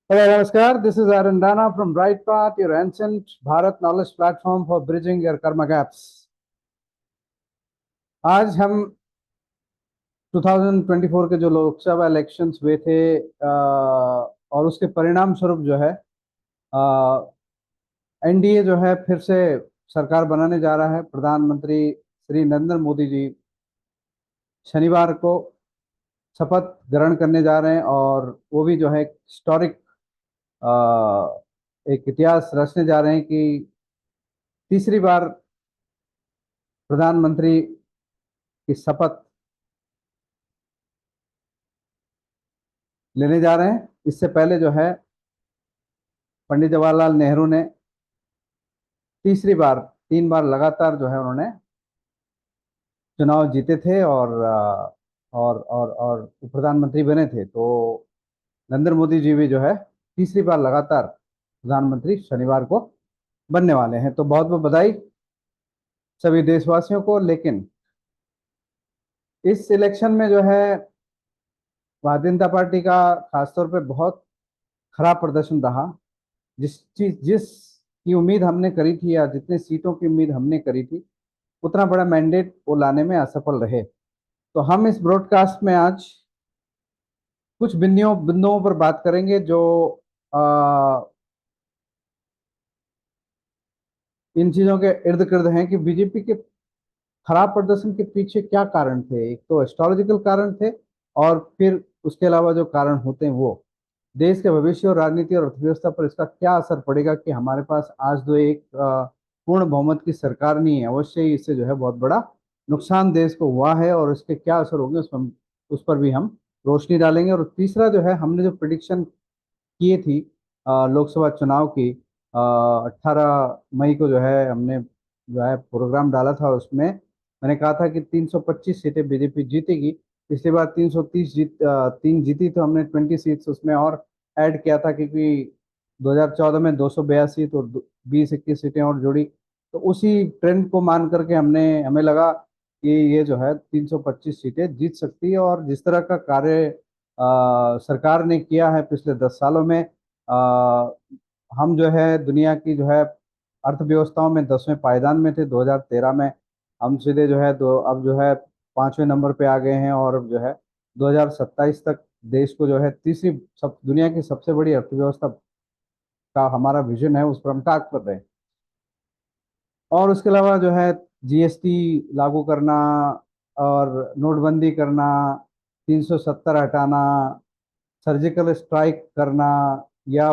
Hello, Namaskar. This is Arun Rana from Bright Path, your ancient Bharat knowledge platform for bridging your karma gaps. आज हम 2024 के जो Lok Sabha elections हुए थे और उसके परिणाम स्वरूप जो है एनडीए जो है फिर से सरकार बनाने जा रहा है। प्रधानमंत्री श्री नरेंद्र मोदी जी शनिवार को शपथ ग्रहण करने जा रहे हैं और वो भी जो है हिस्टोरिक एक इतिहास रचने जा रहे हैं कि तीसरी बार प्रधानमंत्री की शपथ लेने जा रहे हैं। इससे पहले जो है पंडित जवाहरलाल नेहरू ने तीसरी बार 3 बार लगातार जो है उन्होंने चुनाव जीते थे और प्रधानमंत्री बने थे। तो नरेंद्र मोदी जी भी जो है तीसरी बार लगातार प्रधानमंत्री शनिवार को बनने वाले हैं। तो बहुत बहुत बधाई सभी देशवासियों को। लेकिन इस इलेक्शन में जो है भारतीय जनता पार्टी का खासतौर पे बहुत खराब प्रदर्शन रहा। जिस की उम्मीद हमने करी थी या जितने सीटों की उम्मीद हमने करी थी उतना बड़ा मैंडेट वो लाने में असफल रहे। तो हम इस ब्रॉडकास्ट में आज कुछ बिंदुओं पर बात करेंगे जो आ, इन चीजों के इर्द गिर्द हैं कि बीजेपी के खराब प्रदर्शन के पीछे क्या कारण थे। एक तो एस्ट्रोलॉजिकल कारण थे और फिर उसके अलावा जो कारण होते हैं वो देश के भविष्य और राजनीति और अर्थव्यवस्था पर इसका क्या असर पड़ेगा कि हमारे पास आज जो एक पूर्ण बहुमत की सरकार नहीं है। अवश्य ही इससे जो है बहुत बड़ा नुकसान देश को हुआ है और इसके क्या असर होंगे उस पर भी हम रोशनी डालेंगे। और तीसरा जो है हमने जो प्रिडिक्शन किए थी लोकसभा चुनाव की 18 मई को जो है हमने जो है प्रोग्राम डाला था और उसमें मैंने कहा था कि 325 सीटें बीजेपी जीतेगी। पिछली बार 330 तीन जीती तो हमने 20 सीट्स उसमें और ऐड किया था क्योंकि 2014 में 282 तो 20-21 सीटें और जुड़ी। तो उसी ट्रेंड को मान करके हमें लगा कि ये जो है 325 सीटें जीत सकती है। और जिस तरह का कार्य सरकार ने किया है पिछले 10 सालों में हम जो है दुनिया की जो है अर्थव्यवस्थाओं में 10वें पायदान में थे 2013 में। हम सीधे जो है दो अब जो है 5वें नंबर पे आ गए हैं और अब जो है 2027 तक देश को जो है तीसरी दुनिया की सबसे बड़ी अर्थव्यवस्था का हमारा विजन है उस पर हम काम कर रहे हैं। और उसके अलावा जो है जीएसटी लागू करना और नोटबंदी करना, 370 हटाना, सर्जिकल स्ट्राइक करना या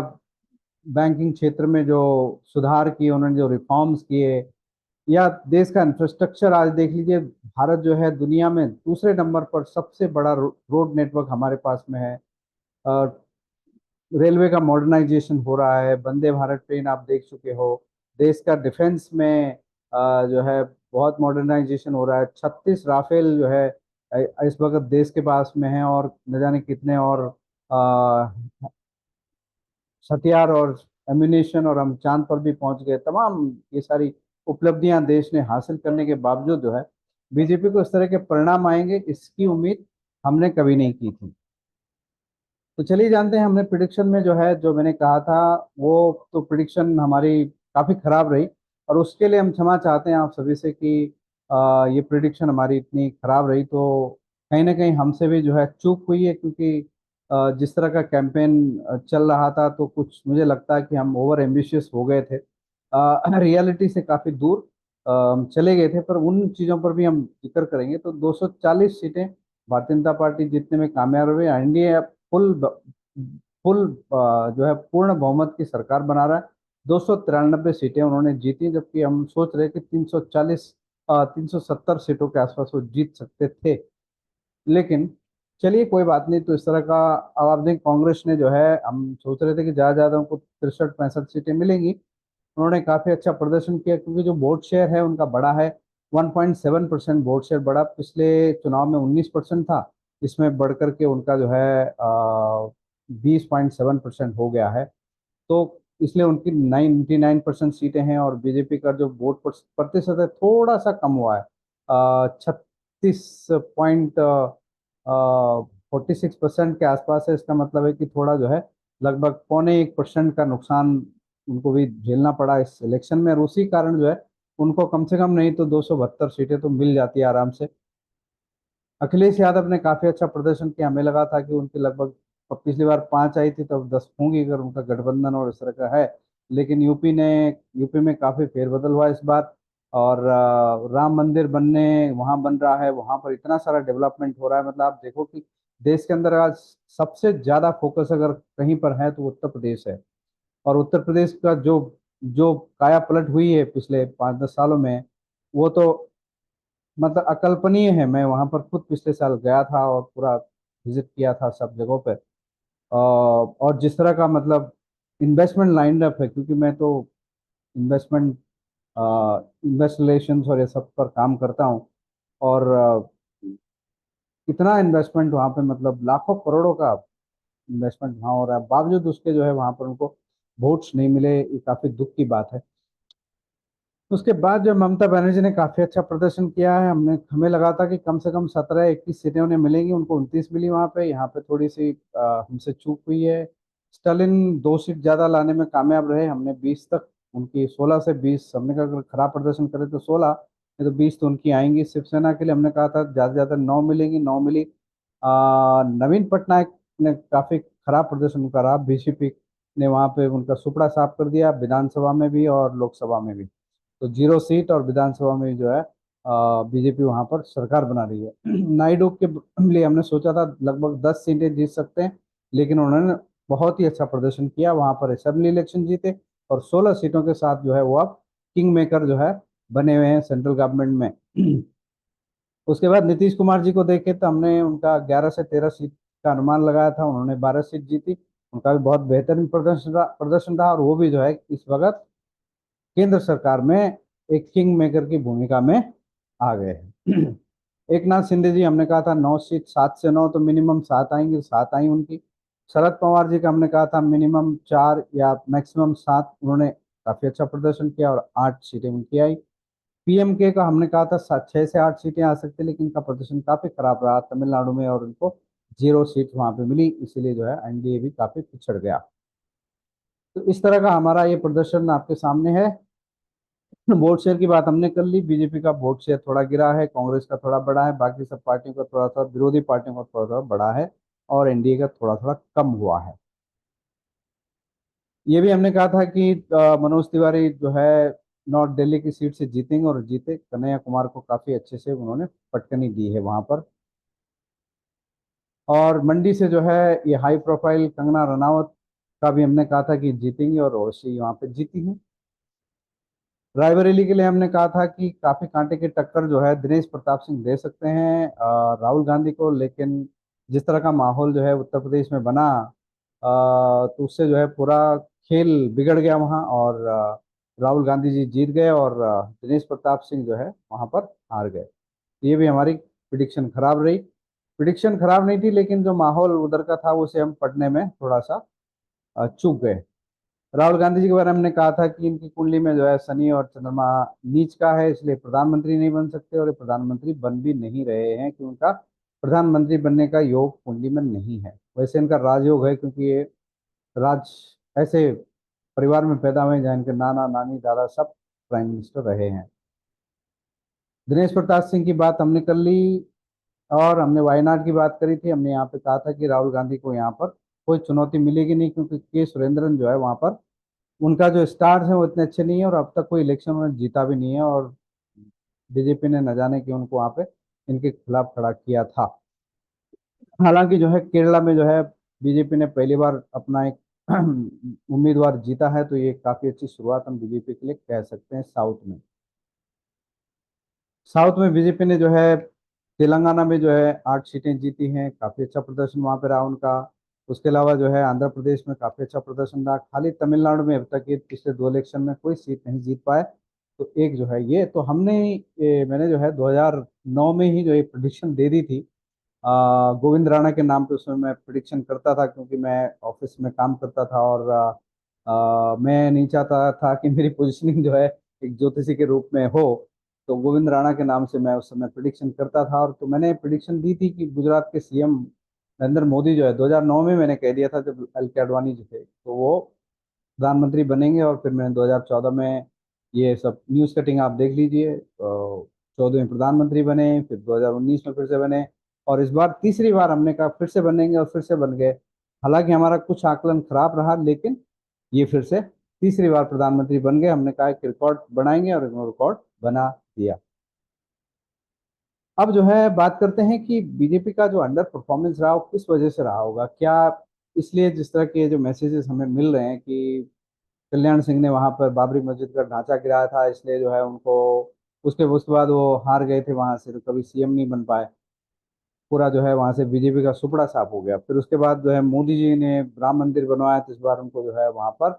बैंकिंग क्षेत्र में जो सुधार किए उन्होंने, जो रिफॉर्म्स किए, या देश का इंफ्रास्ट्रक्चर आज देख लीजिए। भारत जो है दुनिया में दूसरे नंबर पर सबसे बड़ा रोड नेटवर्क हमारे पास में है। रेलवे का मॉडर्नाइजेशन हो रहा है, वंदे भारत ट्रेन आप देख चुके हो। देश का डिफेंस में जो है बहुत मॉडर्नाइजेशन हो रहा है। 36 राफेल जो है इस वक्त देश के पास में है और न जाने कितने और हथियार और एम्यूनेशन, और हम चांद पर भी पहुंच गए। तमाम ये सारी उपलब्धियां देश ने हासिल करने के बावजूद जो है बीजेपी को इस तरह के परिणाम आएंगे इसकी उम्मीद हमने कभी नहीं की थी। तो चलिए जानते हैं हमने प्रिडिक्शन में जो है जो मैंने कहा था वो तो प्रिडिक्शन हमारी काफ़ी खराब रही और उसके लिए हम क्षमा चाहते हैं आप सभी से कि ये प्रिडिक्शन हमारी इतनी खराब रही। तो कहीं ना कहीं हमसे भी जो है चूक हुई है क्योंकि जिस तरह का कैंपेन चल रहा था तो कुछ मुझे लगता है कि हम ओवर एम्बिशियस हो गए थे, रियलिटी से काफ़ी दूर हम चले गए थे। पर उन चीज़ों पर भी हम जिक्र करेंगे। तो 240 सीटें भारतीय जनता पार्टी जीतने में कामयाब रही। एनडीए फुल फुल जो है पूर्ण बहुमत की सरकार बना रहा है। 293 सीटें उन्होंने जीती जबकि हम सोच रहे कि 340 370 सीटों के आसपास वो जीत सकते थे। लेकिन चलिए कोई बात नहीं। तो इस तरह का अब आप देखें, कांग्रेस ने जो है हम सोच रहे थे कि ज़्यादा ज़्यादा उनको 63-65 सीटें मिलेंगी। उन्होंने काफ़ी अच्छा प्रदर्शन किया क्योंकि जो वोट शेयर है उनका बड़ा है। 1.7% वोट शेयर बढ़ा, पिछले चुनाव में 19% था, इसमें बढ़ करके उनका जो है 20.7% हो गया है। तो इसलिए उनकी 99% सीटें हैं और बीजेपी का जो वोट प्रतिशत है थोड़ा सा कम हुआ है, 36.46% के आसपास है। इसका मतलब है कि थोड़ा जो है लगभग 0.25% का नुकसान उनको भी झेलना पड़ा इस इलेक्शन में, और उसी कारण जो है उनको कम से कम नहीं तो 272 सीटें तो मिल जाती है आराम से। अखिलेश यादव ने काफी अच्छा प्रदर्शन किया, हमें लगा था कि उनकी लगभग, अब पिछली बार 5 आई थी, तब 10 होंगी अगर उनका गठबंधन और इस तरह का है। लेकिन यूपी में काफी फेरबदल हुआ इस बार। और राम मंदिर वहां बन रहा है, वहां पर इतना सारा डेवलपमेंट हो रहा है, मतलब आप देखो कि देश के अंदर आज सबसे ज्यादा फोकस अगर कहीं पर है तो उत्तर प्रदेश है। और उत्तर प्रदेश का जो जो काया पलट हुई है पिछले 5-10 सालों में, वो तो मतलब अकल्पनीय है। मैं वहां पर खुद पिछले साल गया था और पूरा विजिट किया था सब जगहों पे। और जिस तरह का मतलब इन्वेस्टमेंट लाइन अप है, क्योंकि मैं तो इन्वेस्टमेंट इन्वेस्ट रिलेशंस और ये सब पर काम करता हूँ। और इतना इन्वेस्टमेंट वहाँ पे, मतलब लाखों करोड़ों का इन्वेस्टमेंट वहाँ हो रहा है, बावजूद उसके जो है वहाँ पर उनको वोट्स नहीं मिले, ये काफी दुख की बात है। उसके बाद जो ममता बनर्जी ने काफी अच्छा प्रदर्शन किया है, हमें लगा था कि कम से कम 17-21 सीटें उन्हें मिलेंगी, उनको 29 मिली वहां पे। यहाँ पे थोड़ी सी हमसे चूक हुई है। स्टालिन 2 सीट ज्यादा लाने में कामयाब रहे, हमने 20 तक उनकी, 16 से 20 हमने कहा अगर खराब प्रदर्शन करे तो 16, नहीं तो 20 तो उनकी आएंगी। शिवसेना के लिए हमने कहा था ज्यादा से ज्यादा 9 मिलेंगी, 9 मिली। नवीन पटनायक ने काफी खराब प्रदर्शन करा, बीजेपी ने वहां पे उनका सुपड़ा साफ कर दिया, विधानसभा में भी और लोकसभा में भी। तो 0 सीट, और विधानसभा में जो है बीजेपी वहां पर सरकार बना रही है। नायडू के लिए हमने सोचा था लगभग 10 सीटें जीत सकते हैं, लेकिन उन्होंने बहुत ही अच्छा प्रदर्शन किया, वहां पर असेंबली इलेक्शन जीते, और 16 सीटों के साथ जो है वो अब किंग मेकर जो है बने हुए हैं सेंट्रल गवर्नमेंट में। उसके बाद नीतीश कुमार जी को देखे तो हमने उनका 11 से 13 सीट का अनुमान लगाया था, उन्होंने 12 सीट जीती। उनका भी बहुत बेहतरीन प्रदर्शन रहा, और वो भी जो है इस वक्त केंद्र सरकार में एक किंग मेकर की भूमिका में आ गए हैं। एक नाथ शिंदे जी, हमने कहा था 9 सीट, 7 से 9 तो मिनिमम 7 आएंगी, 7 आई उनकी। शरद पवार जी का हमने कहा था मिनिमम 4 या मैक्सिमम 7, उन्होंने काफी अच्छा प्रदर्शन किया और 8 सीटें उनकी आई। पीएमके का हमने कहा था 6 से 8 सीटें आ सकती, लेकिन इनका प्रदर्शन काफी खराब रहा तमिलनाडु में, और उनको 0 सीट वहां पे मिली, इसीलिए जो है एनडीए भी काफी पिछड़ गया। तो इस तरह का हमारा ये प्रदर्शन आपके सामने है। वोट शेयर की बात हमने कर ली, बीजेपी का वोट शेयर थोड़ा गिरा है, कांग्रेस का थोड़ा बढ़ा है, बाकी सब पार्टियों का थोड़ा सा, विरोधी पार्टियों का थोड़ा थोड़ा बढ़ा है, और एनडीए का थोड़ा थोड़ा कम हुआ है। ये भी हमने कहा था कि मनोज तिवारी जो है नॉर्थ दिल्ली की सीट से जीतेंगे, और जीते। कन्हैया कुमार को काफी अच्छे से उन्होंने पटकनी दी है वहां पर। और मंडी से जो है ये हाई प्रोफाइल कंगना रनावत का भी हमने कहा था कि जीतेंगी, और ओवैसी वहां पे जीती हैं। रायबरेली के लिए हमने कहा था कि काफी कांटे की टक्कर जो है दिनेश प्रताप सिंह दे सकते हैं राहुल गांधी को, लेकिन जिस तरह का माहौल जो है उत्तर प्रदेश में बना, तो उससे जो है पूरा खेल बिगड़ गया वहाँ, और राहुल गांधी जी जीत गए, और दिनेश प्रताप सिंह जो है वहाँ पर हार गए। ये भी हमारी प्रिडिक्शन खराब रही। प्रिडिक्शन खराब नहीं थी, लेकिन जो माहौल उधर का था उसे हम पढ़ने में थोड़ा सा चूक गए। राहुल गांधी जी के बारे में हमने कहा था कि इनकी कुंडली में जो है शनि और चंद्रमा नीच का है, इसलिए प्रधानमंत्री नहीं बन सकते, और ये प्रधानमंत्री बन भी नहीं रहे हैं, कि उनका प्रधानमंत्री बनने का योग कुंडली में नहीं है। वैसे इनका राजयोग है, क्योंकि ये राज ऐसे परिवार में पैदा हुए हैं जहाँ इनके नाना नानी दादा सब प्राइम मिनिस्टर रहे हैं। दिनेश प्रताप सिंह की बात हमने कर ली, और हमने वायनाड की बात करी थी। हमने यहाँ पे कहा था कि राहुल गांधी को यहाँ पर कोई चुनौती मिलेगी नहीं, क्योंकि के सुरेंद्रन जो है वहाँ पर उनका जो स्टार्स है वो इतने अच्छे नहीं है, और अब तक कोई इलेक्शन उन्होंने जीता भी नहीं है, और बीजेपी ने न जाने क्यों उनको वहाँ पे इनके खिलाफ खड़ा किया था। हालांकि जो है केरला में जो है बीजेपी ने पहली बार अपना एक उम्मीदवार जीता है, तो ये काफी अच्छी शुरुआत हम बीजेपी के लिए कह सकते हैं। साउथ में बीजेपी ने जो है तेलंगाना में जो है 8 सीटें जीती हैं, काफी अच्छा प्रदर्शन वहां पे रहा उनका। उसके अलावा जो है आंध्र प्रदेश में काफी अच्छा प्रदर्शन रहा। खाली तमिलनाडु में अब तक ये पिछले 2 इलेक्शन में कोई सीट नहीं जीत पाए। तो एक जो है ये तो मैंने जो है 2009 में ही जो ये प्रिडिक्शन दे दी थी। गोविंद राणा के नाम पे उसमें मैं प्रिडिक्शन करता था, क्योंकि मैं ऑफिस में काम करता था, और मैं नहीं चाहता था कि मेरी पोजीशनिंग जो है एक ज्योतिषी के रूप में हो। तो गोविंद राणा के नाम से मैं उस समय प्रिडिक्शन करता था, और तो मैंने प्रिडिक्शन दी थी कि गुजरात के सीएम नरेंद्र मोदी जो है 2009 में मैंने कह दिया था जब एल के आडवाणी जी थे तो वो प्रधानमंत्री बनेंगे, और फिर मैंने 2014 में ये सब न्यूज़ कटिंग आप देख लीजिए, 14 में प्रधानमंत्री बने, फिर 2019 में फिर से बने, और इस बार तीसरी बार हमने कहा फिर से बनेंगे और फिर से बन गए। हालांकि हमारा कुछ आकलन खराब रहा, लेकिन ये फिर से तीसरी बार प्रधानमंत्री बन गए। हमने कहा कि रिकॉर्ड बनाएंगे और रिकॉर्ड बना दिया। अब जो है बात करते हैं कि बीजेपी का जो अंडर परफॉर्मेंस रहा वो किस वजह से रहा होगा। क्या इसलिए जिस तरह के जो मैसेजेस हमें मिल रहे हैं कि कल्याण सिंह ने वहां पर बाबरी मस्जिद का ढांचा गिराया था, इसलिए जो है उनको उसके बाद वो हार गए थे वहां से, तो कभी सीएम नहीं बन पाए, पूरा जो है वहां से बीजेपी का सुपड़ा साफ हो गया। फिर उसके बाद जो है मोदी जी ने राम मंदिर बनवाया, तो इस बार उनको जो है वहां पर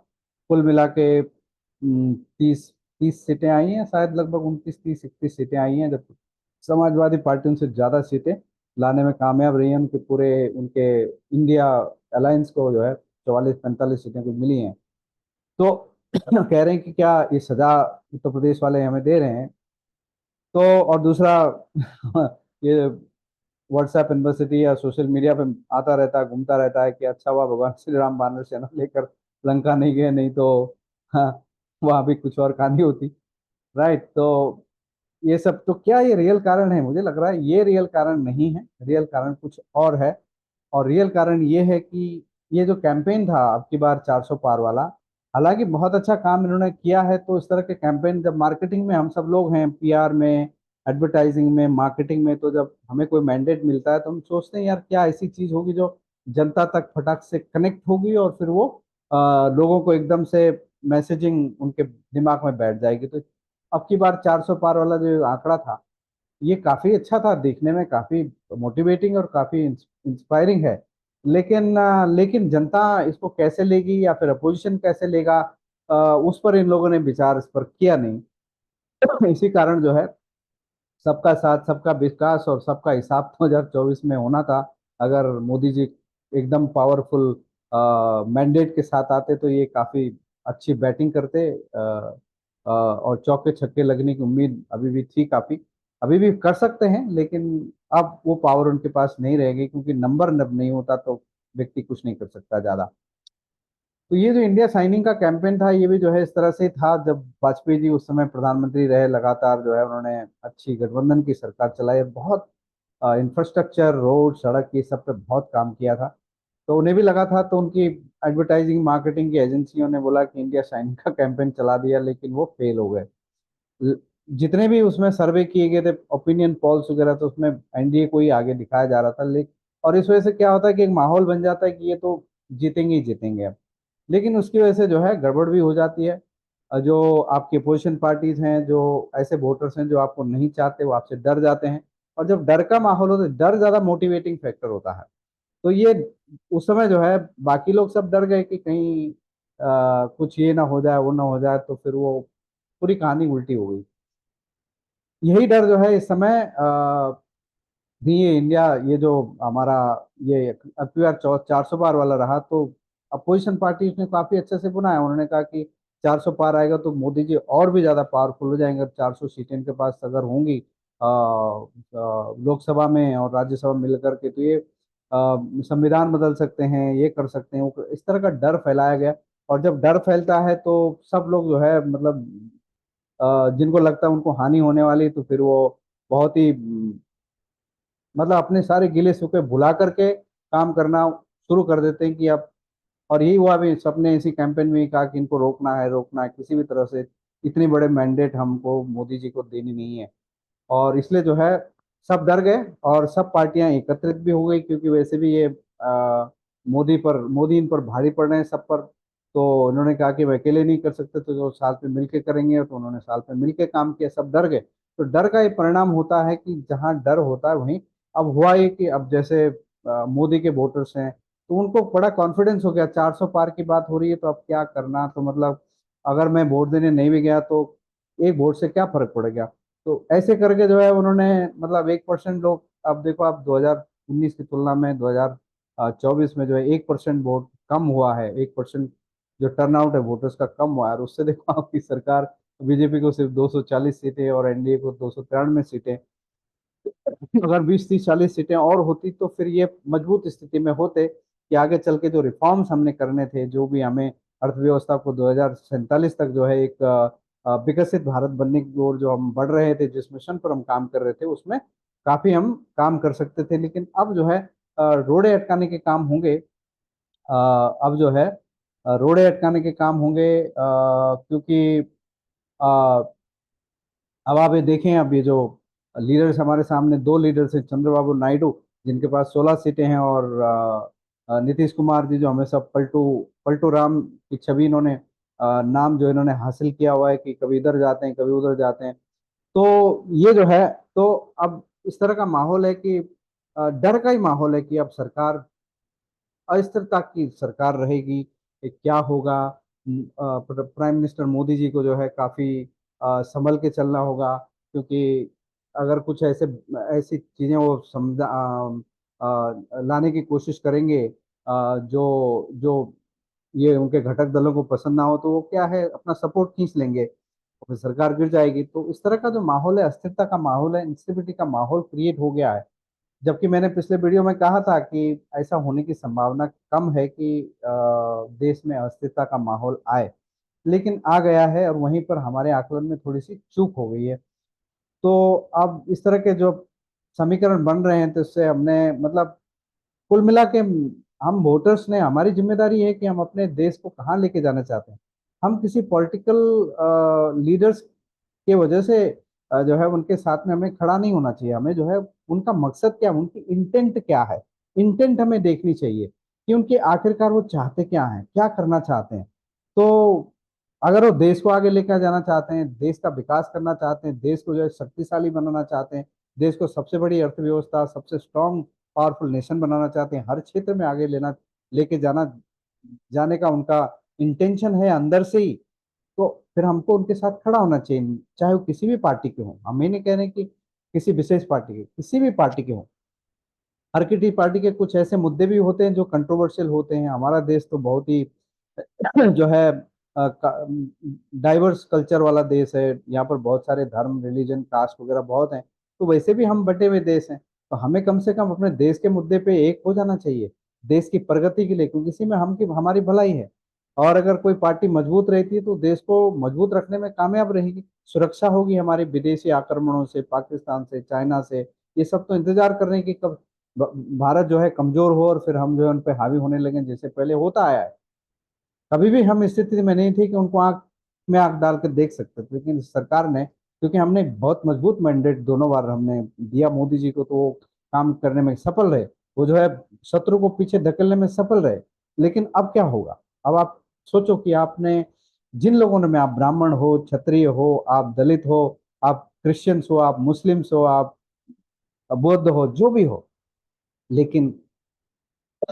कुल मिला के 30 सीटें आई हैं शायद, लगभग 29 30 31 सीटें आई हैं, जब समाजवादी पार्टी उनसे ज्यादा सीटें लाने में कामयाब रही है। उनके पूरे उनके इंडिया अलायंस को जो है 44 45 सीटें कुछ मिली हैं। तो कह रहे हैं कि क्या ये सजा उत्तर प्रदेश वाले हमें दे रहे हैं। तो और दूसरा ये व्हाट्सएप यूनिवर्सिटी या सोशल मीडिया पे आता रहता है, घूमता रहता है कि अच्छा हुआ भगवान श्री राम वानर सेना लेकर लंका नहीं गए, नहीं तो हाँ वहां भी कुछ और कहानी होती। राइट। तो ये सब तो क्या ये रियल कारण है? मुझे लग रहा है ये रियल कारण नहीं है, रियल कारण कुछ और है। और रियल कारण ये है कि ये जो कैंपेन था अब की बार 400 पार वाला, हालांकि बहुत अच्छा काम इन्होंने किया है। तो इस तरह के कैंपेन जब मार्केटिंग में हम सब लोग हैं, पीआर में, एडवर्टाइजिंग में, मार्केटिंग में, तो जब हमें कोई मैंडेट मिलता है तो हम सोचते हैं यार क्या ऐसी चीज होगी जो जनता तक फटाक से कनेक्ट होगी और फिर वो लोगों को एकदम से मैसेजिंग उनके दिमाग में बैठ जाएगी। तो अब की बार 400 पार वाला जो आंकड़ा था ये काफी अच्छा था, देखने में काफी मोटिवेटिंग और काफी इंस्पायरिंग है। लेकिन जनता इसको कैसे लेगी या फिर अपोजिशन कैसे लेगा, उस पर इन लोगों ने विचार इस पर किया नहीं। इसी कारण जो है सबका साथ सबका विकास और सबका हिसाब 2024 में होना था। अगर मोदी जी एकदम पावरफुल मैंडेट के साथ आते तो ये काफी अच्छी बैटिंग करते, और चौके छक्के लगने की उम्मीद अभी भी थी काफी, अभी भी कर सकते हैं, लेकिन अब वो पावर उनके पास नहीं रहेगी, क्योंकि नंबर नब नहीं होता तो व्यक्ति कुछ नहीं कर सकता ज्यादा। तो ये जो इंडिया साइनिंग का कैंपेन था ये भी जो है इस तरह से था, जब वाजपेयी जी उस समय प्रधानमंत्री रहे, लगातार जो है उन्होंने अच्छी गठबंधन की सरकार चलाई, बहुत इंफ्रास्ट्रक्चर, रोड, सड़क, ये सब पे बहुत काम किया था। तो उन्हें भी लगा था, तो उनकी एडवर्टाइजिंग मार्केटिंग की एजेंसियों ने बोला कि इंडिया साइनिंग का कैंपेन चला दिया, लेकिन वो फेल हो गए। ल- जितने भी उसमें सर्वे किए गए थे, ओपिनियन पॉल्स वगैरह, तो उसमें एनडीए को ही आगे दिखाया जा रहा था। लेकिन और इस वजह से क्या होता है कि एक माहौल बन जाता है कि ये तो जीतेंगे ही जीतेंगे अब। लेकिन उसकी वजह से जो है गड़बड़ भी हो जाती है। जो आपकी अपोजिशन पार्टीज हैं, जो ऐसे वोटर्स हैं जो आपको नहीं चाहते, वो आपसे डर जाते हैं। और जब डर का माहौल होता है, डर ज्यादा मोटिवेटिंग फैक्टर होता है। तो ये उस समय जो है बाकी लोग सब डर गए कि कहीं कुछ ये ना हो जाए, वो ना हो जाए, तो फिर वो पूरी कहानी उल्टी हो गई। यही डर जो है इस समय भी ये इंडिया, ये जो हमारा ये अखबार 400 पार वाला रहा, तो अपोजिशन पार्टी ने काफी अच्छे से बनाया। उन्होंने कहा कि 400 पार आएगा तो मोदी जी और भी ज्यादा पावरफुल हो जाएंगे। 400 सीटें इनके पास अगर होंगी लोकसभा में और राज्यसभा में मिलकर के, तो ये संविधान बदल सकते हैं, ये कर सकते हैं, वो इस तरह का डर फैलाया गया। और जब डर फैलता है तो सब लोग जो है मतलब जिनको लगता है उनको हानि होने वाली, तो फिर वो बहुत ही मतलब अपने सारे गिले शिकवे भुला करके काम करना शुरू कर देते हैं कि अब। और यही हुआ भी, सबने इसी कैंपेन में ही कहा कि इनको रोकना है, रोकना है किसी भी तरह से, इतनी बड़े मैंडेट हमको मोदी जी को देनी नहीं है। और इसलिए जो है सब डर गए और सब पार्टियां एकत्रित भी हो गई, क्योंकि वैसे भी ये मोदी इन पर भारी पड़ रहे हैं सब पर। तो उन्होंने कहा कि वे अकेले नहीं कर सकते, तो जो साथ में मिलके करेंगे, तो उन्होंने साथ में मिलके काम किया, सब डर गए। तो डर का ये परिणाम होता है कि जहाँ डर होता है वहीं अब हुआ ये कि अब जैसे मोदी के वोटर्स हैं, तो उनको बड़ा कॉन्फिडेंस हो गया, 400 पार की बात हो रही है तो अब क्या करना, तो मतलब अगर मैं वोट देने नहीं भी गया तो एक वोट से क्या फर्क पड़ेगा। तो ऐसे करके जो है उन्होंने मतलब 1% लोग, अब देखो आप 2019 की तुलना में 2024 में जो है 1% वोट कम हुआ है, 1% जो टर्नआउट है वोटर्स का कम हुआ है। और उससे देखो आपकी सरकार बीजेपी को सिर्फ 240 सीटें और एनडीए को 293 सीटें अगर 20 30 40 सीटें और होती तो फिर ये मजबूत स्थिति में होते कि आगे चल के जो रिफॉर्म्स हमने करने थे, जो भी हमें अर्थव्यवस्था को 2047 तक जो है एक विकसित भारत बनने की ओर जो हम बढ़ रहे थे, जिस मिशन पर हम काम कर रहे थे, उसमें काफी हम काम कर सकते थे। लेकिन अब जो है रोड़े अटकाने के काम होंगे। अब जो है रोड़े अटकाने के काम होंगे, क्योंकि अ, अब आप ये देखें, अब ये जो लीडर्स हमारे सामने, दो लीडर्स हैं, चंद्रबाबू नायडू जिनके पास 16 सीटें हैं, और नीतीश कुमार जी जो हमेशा पलटू पलटू राम की छवि इन्होंने, नाम जो इन्होंने हासिल किया हुआ है कि कभी इधर जाते हैं कभी उधर जाते हैं। तो ये जो है, तो अब इस तरह का माहौल है कि डर का ही माहौल है कि अब सरकार, अस्थिरता की सरकार रहेगी, ये क्या होगा। प्राइम मिनिस्टर मोदी जी को जो है काफी संभल के चलना होगा, क्योंकि अगर कुछ ऐसे ऐसी चीजें वो समझा लाने की कोशिश करेंगे जो जो ये उनके घटक दलों को पसंद ना हो, तो वो क्या है, अपना सपोर्ट खींच लेंगे और फिर सरकार गिर जाएगी। तो इस तरह का जो माहौल है, अस्थिरता का माहौल है, इंस्टेबिलिटी का माहौल क्रिएट हो गया है। जबकि मैंने पिछले वीडियो में कहा था कि ऐसा होने की संभावना कम है कि देश में अस्थिरता का माहौल आए, लेकिन आ गया है, और वहीं पर हमारे आकलन में थोड़ी सी चूक हो गई है। तो अब इस तरह के जो समीकरण बन रहे हैं, तो इससे हमने मतलब कुल मिला के हम वोटर्स ने, हमारी जिम्मेदारी है कि हम अपने देश को कहाँ लेके जाना चाहते हैं। हम किसी पॉलिटिकल लीडर्स के वजह से जो है उनके साथ में हमें खड़ा नहीं होना चाहिए। हमें जो है उनका मकसद क्या, उनकी इंटेंट क्या है, इंटेंट हमें देखनी चाहिए कि उनके आखिरकार वो चाहते क्या हैं, क्या करना चाहते हैं। तो अगर वो देश को आगे लेकर जाना चाहते हैं, देश का विकास करना चाहते हैं, देश को जो है शक्तिशाली बनाना चाहते हैं, देश को सबसे बड़ी अर्थव्यवस्था, सबसे स्ट्रांग पावरफुल नेशन बनाना चाहते हैं, हर क्षेत्र में आगे लेना, लेके जाना, जाने का उनका इंटेंशन है अंदर से ही, तो फिर हमको उनके साथ खड़ा होना चाहिए, चाहे वो किसी भी पार्टी के हों। हम ये नहीं कह रहे कि किसी विशेष पार्टी के, किसी भी पार्टी के हों। हर किसी पार्टी के कुछ ऐसे मुद्दे भी होते हैं जो कंट्रोवर्शियल होते हैं। हमारा देश तो बहुत ही जो है डाइवर्स कल्चर वाला देश है। यहाँ पर बहुत सारे धर्म, रिलीजन, कास्ट वगैरह बहुत हैं। तो वैसे भी हम बटे हुए देश हैं, तो हमें कम से कम अपने देश के मुद्दे पे एक हो जाना चाहिए, देश की प्रगति के लिए, क्योंकि इसी में हम की हमारी भलाई है। और अगर कोई पार्टी मजबूत रहती है तो देश को मजबूत रखने में कामयाब रहेगी, सुरक्षा होगी हमारे विदेशी आक्रमणों से, पाकिस्तान से, चाइना से। ये सब तो इंतजार कर रहे हैं कि कब भारत जो है कमजोर हो और फिर हम जो है उन पर हावी होने लगे, जैसे पहले होता आया है। कभी भी हम इस स्थिति में नहीं थे कि उनको आंख में आंख डाल कर देख सकते थे, लेकिन सरकार ने, क्योंकि हमने बहुत मजबूत मैंडेट दोनों बार हमने दिया मोदी जी को, तो वो काम करने में सफल रहे। वो जो है शत्रु को पीछे धकेलने में सफल रहे। लेकिन अब क्या होगा? अब आप सोचो कि आपने जिन लोगों ने, में आप ब्राह्मण हो, क्षत्रिय हो, आप दलित हो, आप क्रिश्चियंस हो, आप मुस्लिम्स हो, आप बौद्ध हो, जो भी हो, लेकिन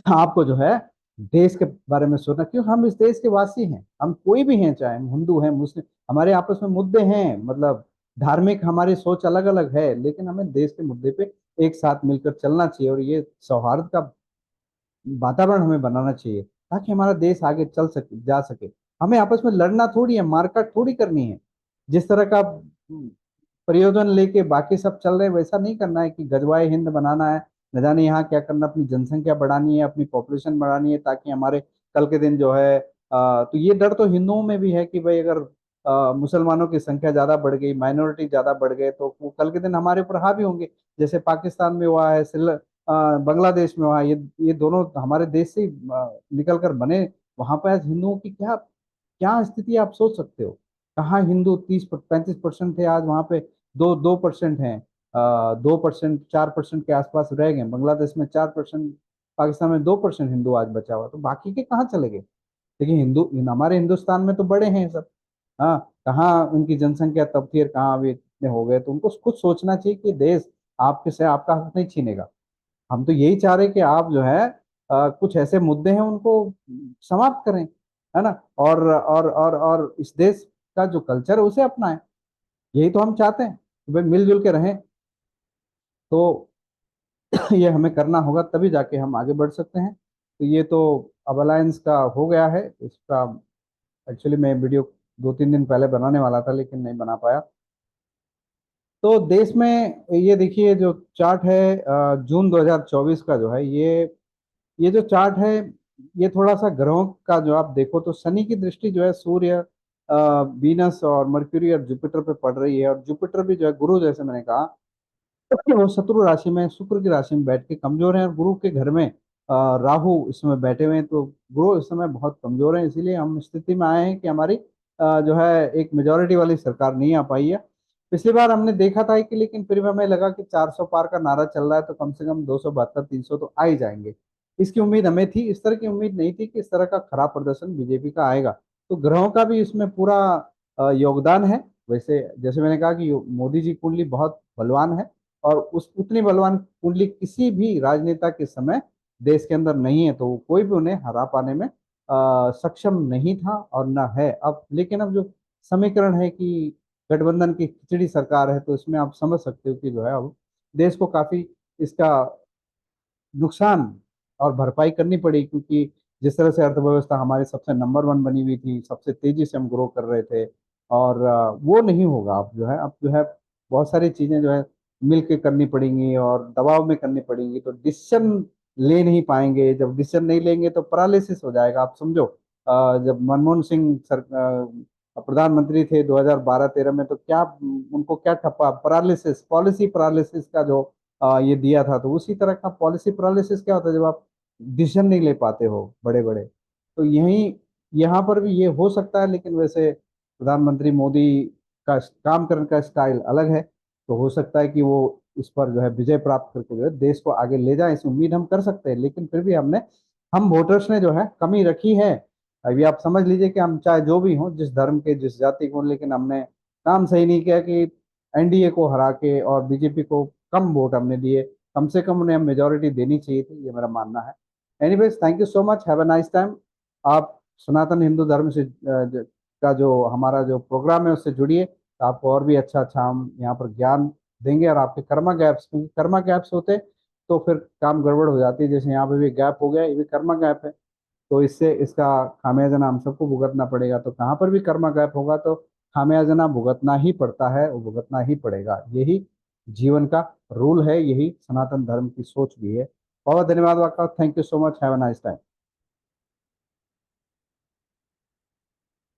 आपको जो है देश के बारे में सोचना, क्यों, हम इस देश के वासी हैं, हम कोई भी हैं, चाहे हम हिंदू हैं, मुस्लिम, हमारे आपस में मुद्दे हैं, मतलब धार्मिक हमारी सोच अलग अलग है, लेकिन हमें देश के मुद्दे पे एक साथ मिलकर चलना चाहिए, और ये सौहार्द का वातावरण हमें बनाना चाहिए, ताकि हमारा देश आगे चल सके, जा सके। हमें आपस में लड़ना थोड़ी है, मारकाट थोड़ी करनी है। जिस तरह का प्रयोजन लेके बाकी सब चल रहे हैं, वैसा नहीं करना है कि गजवाए हिंद बनाना है, न जाने यहाँ क्या करना, अपनी जनसंख्या बढ़ानी है, अपनी पॉपुलेशन बढ़ानी है, ताकि हमारे कल के दिन जो है तो ये डर तो हिंदुओं में भी है कि भाई अगर मुसलमानों की संख्या ज्यादा बढ़ गई, माइनॉरिटी ज्यादा बढ़ गए, तो वो कल के दिन हमारे ऊपर हावी होंगे। जैसे पाकिस्तान में हुआ है, बांग्लादेश में हुआ है, ये दोनों हमारे देश से ही निकल कर बने। वहां पर आज हिंदुओं की क्या क्या स्थिति है, आप सोच सकते हो। कहाँ हिंदू 30 35% थे, आज वहां पे 2% हैं। 2%, 4% के आसपास रह गए। बांग्लादेश में 4%, पाकिस्तान में 2% हिंदू आज बचा हुआ, तो बाकी के कहाँ चले गए? लेकिन हमारे हिंदुस्तान में तो बड़े हैं सब। हाँ, कहाँ उनकी जनसंख्या तब थी और कहाँ अभी इतने हो गए? तो उनको खुद सोचना चाहिए कि देश आपके से आपका हक नहीं छीनेगा। हम तो यही चाह रहे कि आप जो है कुछ ऐसे मुद्दे हैं उनको समाप्त करें, है ना, और इस देश का जो कल्चर है उसे अपनाएं। यही तो हम चाहते हैं कि भाई मिलजुल के रहें। तो ये हमें करना होगा, तभी जाके हम आगे बढ़ सकते हैं। तो ये तो अब अलायंस का हो गया है इसका। एक्चुअली मैं वीडियो 2 3 दिन पहले बनाने वाला था, लेकिन नहीं बना पाया। तो देश में ये देखिए जो चार्ट है जून 2024 का जो है, ये जो चार्ट है, ये थोड़ा सा ग्रहों का जो आप देखो तो शनि की दृष्टि जो है सूर्य, वीनस और मर्क्यूरी और जुपिटर पे पड़ रही है। और जुपिटर भी जो है गुरु, जैसे मैंने कहा, वो शत्रु राशि में, शुक्र की राशि में बैठ के कमजोर है। और गुरु के घर में राहु इस समय बैठे हुए हैं, तो गुरु इस समय बहुत कमजोर है। इसीलिए हम इस स्थिति में आए हैं कि हमारी जो है एक मेजोरिटी वाली सरकार नहीं आ पाई है। पिछली बार हमने देखा था कि, लेकिन फिर भी हमें लगा कि 400 पार का नारा चल रहा है, तो कम से कम 272 300 तो आ ही जाएंगे। इसकी उम्मीद हमें थी, इस तरह की उम्मीद नहीं थी कि इस तरह का खराब प्रदर्शन बीजेपी का आएगा। तो ग्रहों का भी इसमें पूरा योगदान है। वैसे जैसे मैंने कहा कि मोदी जी कुंडली बहुत बलवान है, और उस उतनी बलवान कुंडली किसी भी राजनेता के समय देश के अंदर नहीं है, तो कोई भी उन्हें हरा पाने में सक्षम नहीं था और न है अब। लेकिन अब जो समीकरण है कि गठबंधन की खिचड़ी सरकार है, तो इसमें आप समझ सकते हो कि जो है अब देश को काफी इसका नुकसान और भरपाई करनी पड़ी, क्योंकि जिस तरह से अर्थव्यवस्था हमारी सबसे नंबर वन बनी हुई थी, सबसे तेजी से हम ग्रो कर रहे थे, और वो नहीं होगा अब। जो है अब जो है बहुत सारी चीजें जो है मिल के करनी पड़ेंगी और दबाव में करनी पड़ेंगी, तो डिसीजन ले नहीं पाएंगे। जब डिसीजन नहीं लेंगे तो पैरालिसिस हो जाएगा। आप समझो, जब मनमोहन सिंह प्रधानमंत्री थे 2012-13 में, तो क्या उनको क्या ठप्पा, पैरालिसिस, पॉलिसी पैरालिसिस का जो ये दिया था। तो उसी तरह का पॉलिसी पैरालिसिस क्या होता है, जब आप डिसीजन नहीं ले पाते हो बड़े बड़े। तो यही यहाँ पर भी ये हो सकता है, लेकिन वैसे प्रधानमंत्री मोदी का काम करने का स्टाइल अलग है। तो हो सकता है कि वो इस पर जो है विजय प्राप्त करके जो है देश को आगे ले जाए, इस उम्मीद हम कर सकते हैं। लेकिन फिर भी हम वोटर्स ने जो है कमी रखी है। अभी आप समझ लीजिए कि हम चाहे जो भी हों, जिस धर्म के, जिस जाति को, लेकिन हमने काम सही नहीं किया कि एनडीए को हरा के और बीजेपी को कम वोट हमने दिए। कम से कम उन्हें मेजोरिटी देनी चाहिए थी, ये मेरा मानना है। Anyways, thank you so much, have a nice time. आप सनातन हिंदू धर्म से का जो हमारा जो प्रोग्राम है उससे जुड़िए, तो आपको और भी अच्छा अच्छा हम यहाँ पर ज्ञान देंगे। और आपके कर्मा गैप्स, क्योंकि कर्मा गैप्स होते तो फिर काम गड़बड़ हो जाती है। जैसे यहाँ पे भी गैप हो गया, ये भी कर्मा गैप है, तो इससे इसका खामियाजा हम सबको भुगतना पड़ेगा। तो कहाँ पर भी कर्मा गैप होगा तो खामियाजा भुगतना ही पड़ता है, वो भुगतना ही पड़ेगा। यही जीवन का रूल है, यही सनातन धर्म की सोच भी है। बहुत धन्यवाद आपका, thank you so much, have a nice time.